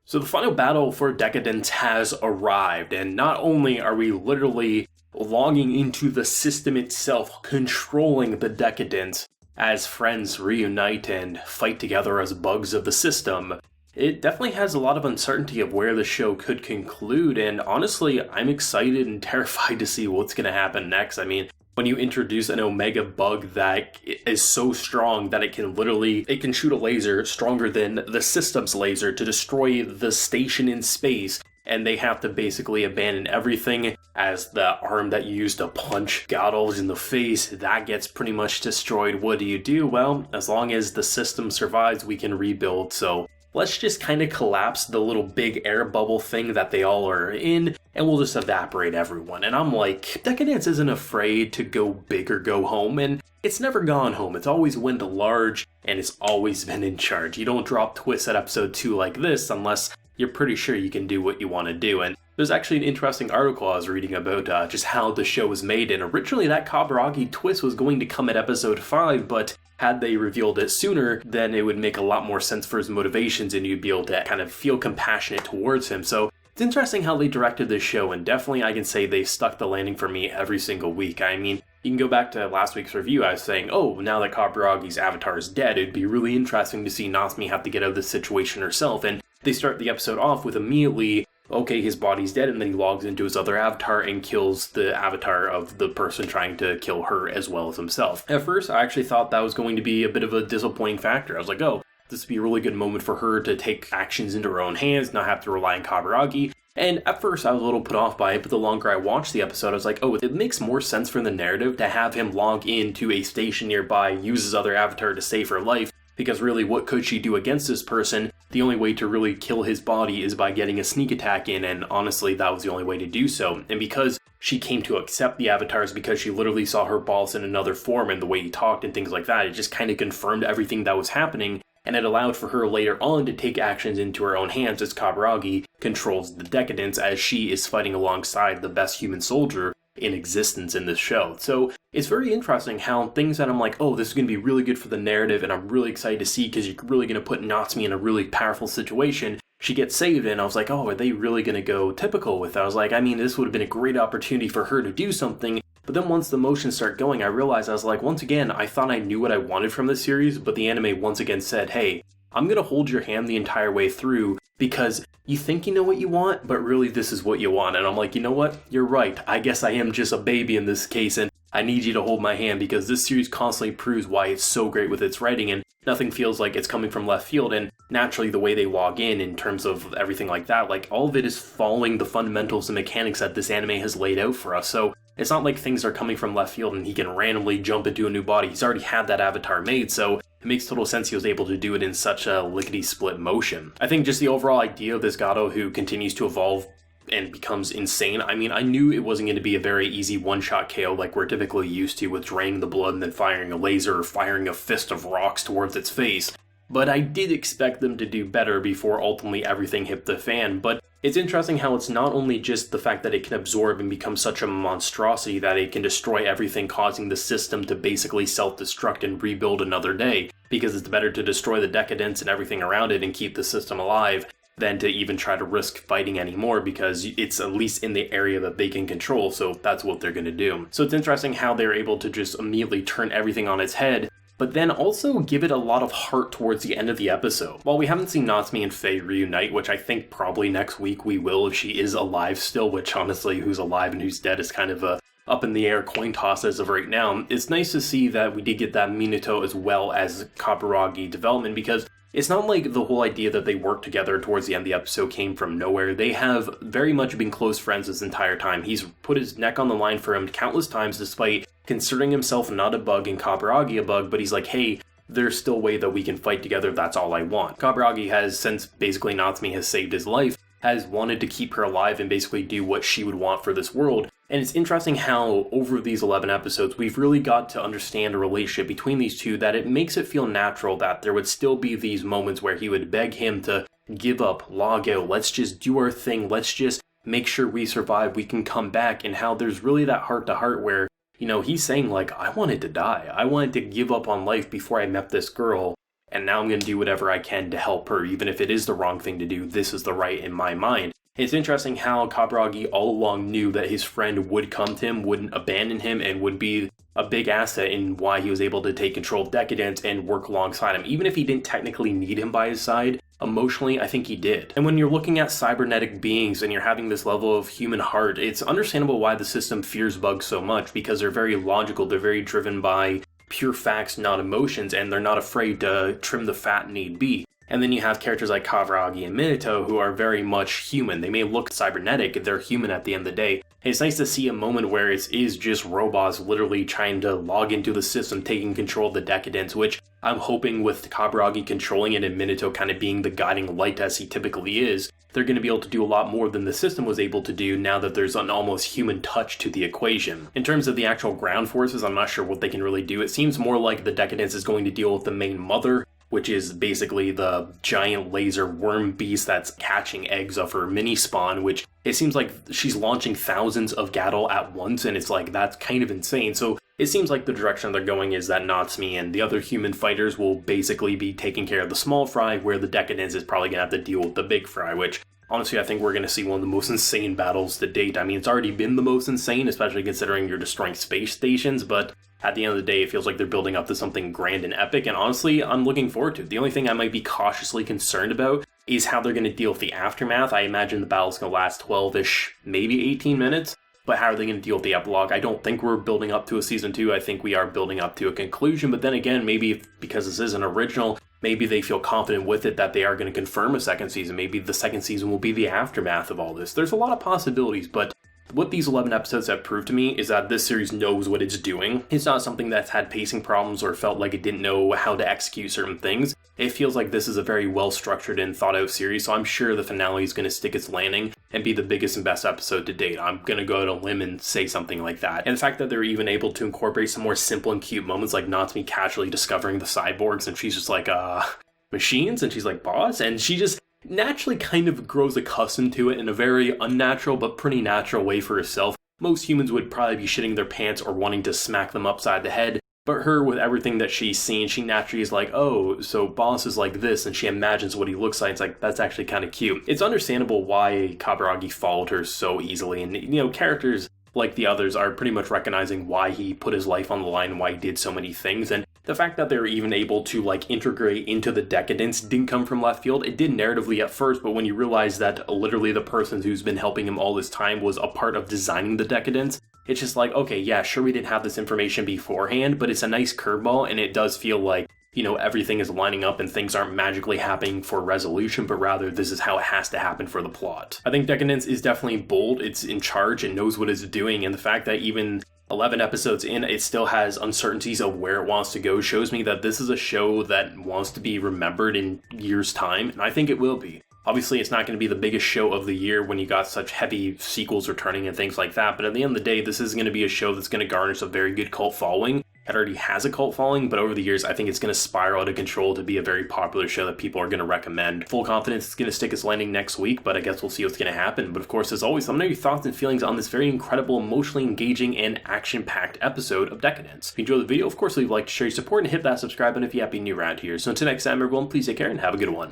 So the final battle for Deca Dence has arrived, and not only are we literally logging into the system itself, controlling the Deca Dence as friends reunite and fight together as bugs of the system, it definitely has a lot of uncertainty of where the show could conclude, and honestly, I'm excited and terrified to see what's going to happen next. I mean, when you introduce an Omega bug that is so strong that it can shoot a laser stronger than the system's laser to destroy the station in space, and they have to basically abandon everything as the arm that you use to punch Goddles in the face, that gets pretty much destroyed. What do? Well, as long as the system survives, we can rebuild, so let's just kind of collapse the little big air bubble thing that they all are in, and we'll just evaporate everyone. And I'm like, Deca Dence isn't afraid to go big or go home, and it's never gone home. It's always went large, and it's always been in charge. You don't drop twists at episode 2 like this unless you're pretty sure you can do what you want to do. And there's actually an interesting article I was reading about just how the show was made, and originally that Kaburagi twist was going to come at episode 5, but had they revealed it sooner, then it would make a lot more sense for his motivations and you'd be able to kind of feel compassionate towards him. So it's interesting how they directed this show, and definitely I can say they stuck the landing for me every single week. I mean, you can go back to last week's review. I was saying, oh, now that Kaburagi's avatar is dead, it'd be really interesting to see Natsume have to get out of this situation herself. And they start the episode off with immediately, okay, his body's dead, and then he logs into his other avatar and kills the avatar of the person trying to kill her as well as himself. At first, I actually thought that was going to be a bit of a disappointing factor. I was like, oh, this would be a really good moment for her to take actions into her own hands, not have to rely on Kaburagi. And at first, I was a little put off by it, but the longer I watched the episode, I was like, oh, it makes more sense for the narrative to have him log into a station nearby, use his other avatar to save her life, because really, what could she do against this person? The only way to really kill his body is by getting a sneak attack in, and honestly, that was the only way to do so. And because she came to accept the avatars because she literally saw her boss in another form and the way he talked and things like that, it just kind of confirmed everything that was happening, and it allowed for her later on to take actions into her own hands as Kaburagi controls the Deca Dence as she is fighting alongside the best human soldier in existence in this show. So it's very interesting how things that I'm like, oh, this is going to be really good for the narrative and I'm really excited to see because you're really going to put Natsume in a really powerful situation. She gets saved and I was like, oh, are they really going to go typical with it? I was like, I mean, this would have been a great opportunity for her to do something. But then once the motions start going, I realized I was like, once again, I thought I knew what I wanted from this series, but the anime once again said, hey, I'm going to hold your hand the entire way through because you think you know what you want, but really this is what you want. And I'm like, you know what? You're right. I guess I am just a baby in this case, and I need you to hold my hand because this series constantly proves why it's so great with its writing, and nothing feels like it's coming from left field. And naturally, the way they log in terms of everything like that, like all of it is following the fundamentals and mechanics that this anime has laid out for us. So it's not like things are coming from left field and he can randomly jump into a new body. He's already had that avatar made, so it makes total sense he was able to do it in such a lickety-split motion. I think just the overall idea of this Gato who continues to evolve and becomes insane. I mean, I knew it wasn't going to be a very easy one-shot KO like we're typically used to with draining the blood and then firing a laser or firing a fist of rocks towards its face. But I did expect them to do better before ultimately everything hit the fan. But it's interesting how it's not only just the fact that it can absorb and become such a monstrosity that it can destroy everything, causing the system to basically self-destruct and rebuild another day, because it's better to destroy the Deca Dence and everything around it and keep the system alive than to even try to risk fighting anymore because it's at least in the area that they can control, so that's what they're going to do. So it's interesting how they're able to just immediately turn everything on its head, but then also give it a lot of heart towards the end of the episode. While we haven't seen Natsume and Hsieh reunite, which I think probably next week we will if she is alive still, which honestly, who's alive and who's dead is kind of a up in the air coin toss as of right now. It's nice to see that we did get that Minato as well as Kaburagi development, because it's not like the whole idea that they worked together towards the end of the episode came from nowhere. They have very much been close friends this entire time. He's put his neck on the line for him countless times despite considering himself not a bug and Kaburagi a bug, but he's like, hey, there's still a way that we can fight together, that's all I want. Kaburagi has, since basically Natsume has saved his life, has wanted to keep her alive and basically do what she would want for this world. And it's interesting how over these 11 episodes, we've really got to understand a relationship between these two that it makes it feel natural that there would still be these moments where he would beg him to give up, log out, let's just do our thing, let's just make sure we survive, we can come back, and how there's really that heart-to-heart where, you know, he's saying like, I wanted to die, I wanted to give up on life before I met this girl, and now I'm going to do whatever I can to help her. Even if it is the wrong thing to do, this is the right in my mind. It's interesting how Kaburagi all along knew that his friend would come to him, wouldn't abandon him, and would be a big asset in why he was able to take control of Deca Dence and work alongside him. Even if he didn't technically need him by his side, emotionally, I think he did. And when you're looking at cybernetic beings and you're having this level of human heart, it's understandable why the system fears bugs so much, because they're very logical, they're very driven by pure facts, not emotions, and they're not afraid to trim the fat need be. And then you have characters like Kaburagi and Minato who are very much human. They may look cybernetic, they're human at the end of the day. It's nice to see a moment where it is just robots literally trying to log into the system, taking control of the Deca Dence, which I'm hoping with Kaburagi controlling it and Minato kind of being the guiding light as he typically is, they're going to be able to do a lot more than the system was able to do now that there's an almost human touch to the equation. In terms of the actual ground forces, I'm not sure what they can really do. It seems more like the Deca Dence is going to deal with the main mother, which is basically the giant laser worm beast that's catching eggs of her mini spawn, which it seems like she's launching thousands of Gattle at once, and it's like, that's kind of insane. So it seems like the direction they're going is that Natsume and the other human fighters will basically be taking care of the small fry, where the Deca Dence is probably going to have to deal with the big fry, which honestly I think we're going to see one of the most insane battles to date. I mean, it's already been the most insane, especially considering you're destroying space stations, but at the end of the day, it feels like they're building up to something grand and epic, and honestly, I'm looking forward to it. The only thing I might be cautiously concerned about is how they're going to deal with the aftermath. I imagine the battle's going to last 12-ish, maybe 18 minutes, but how are they going to deal with the epilogue? I don't think we're building up to a season 2. I think we are building up to a conclusion, but then again, maybe because this is an original, maybe they feel confident with it that they are going to confirm a second season. Maybe the second season will be the aftermath of all this. There's a lot of possibilities, but what these 11 episodes have proved to me is that this series knows what it's doing. It's not something that's had pacing problems or felt like it didn't know how to execute certain things. It feels like this is a very well-structured and thought-out series, so I'm sure the finale is going to stick its landing and be the biggest and best episode to date. I'm going to go out on a limb and say something like that. And the fact that they're even able to incorporate some more simple and cute moments, like Natsume casually discovering the cyborgs, and she's just like, machines? And she's like, boss? And she just naturally kind of grows accustomed to it in a very unnatural but pretty natural way for herself. Most humans would probably be shitting their pants or wanting to smack them upside the head, but her, with everything that she's seen, she naturally is like, oh, so boss is like this, and she imagines what he looks like. It's like, that's actually kind of cute. It's understandable why Kaburagi followed her so easily, and characters like the others are pretty much recognizing why he put his life on the line and why he did so many things, and the fact that they were even able to integrate into the Deca Dence didn't come from left field. It did narratively at first, but when you realize that literally the person who's been helping him all this time was a part of designing the Deca Dence, it's just like, okay, yeah, sure, we didn't have this information beforehand, but it's a nice curveball, and it does feel like, everything is lining up and things aren't magically happening for resolution, but rather this is how it has to happen for the plot. I think Deca Dence is definitely bold, it's in charge, and knows what it's doing, and the fact that even 11 episodes in, it still has uncertainties of where it wants to go shows me that this is a show that wants to be remembered in years' time, and I think it will be. Obviously, it's not going to be the biggest show of the year when you got such heavy sequels returning and things like that, but at the end of the day, this is going to be a show that's going to garnish a very good cult following. It already has a cult following, but over the years, I think it's going to spiral out of control to be a very popular show that people are going to recommend. Full confidence it's going to stick its landing next week, but I guess we'll see what's going to happen. But of course, as always, let me know your thoughts and feelings on this very incredible, emotionally engaging, and action-packed episode of Deca Dence. If you enjoyed the video, of course, leave a like to show your support and hit that subscribe button if you happen new around here. So until next time, everyone, please take care and have a good one.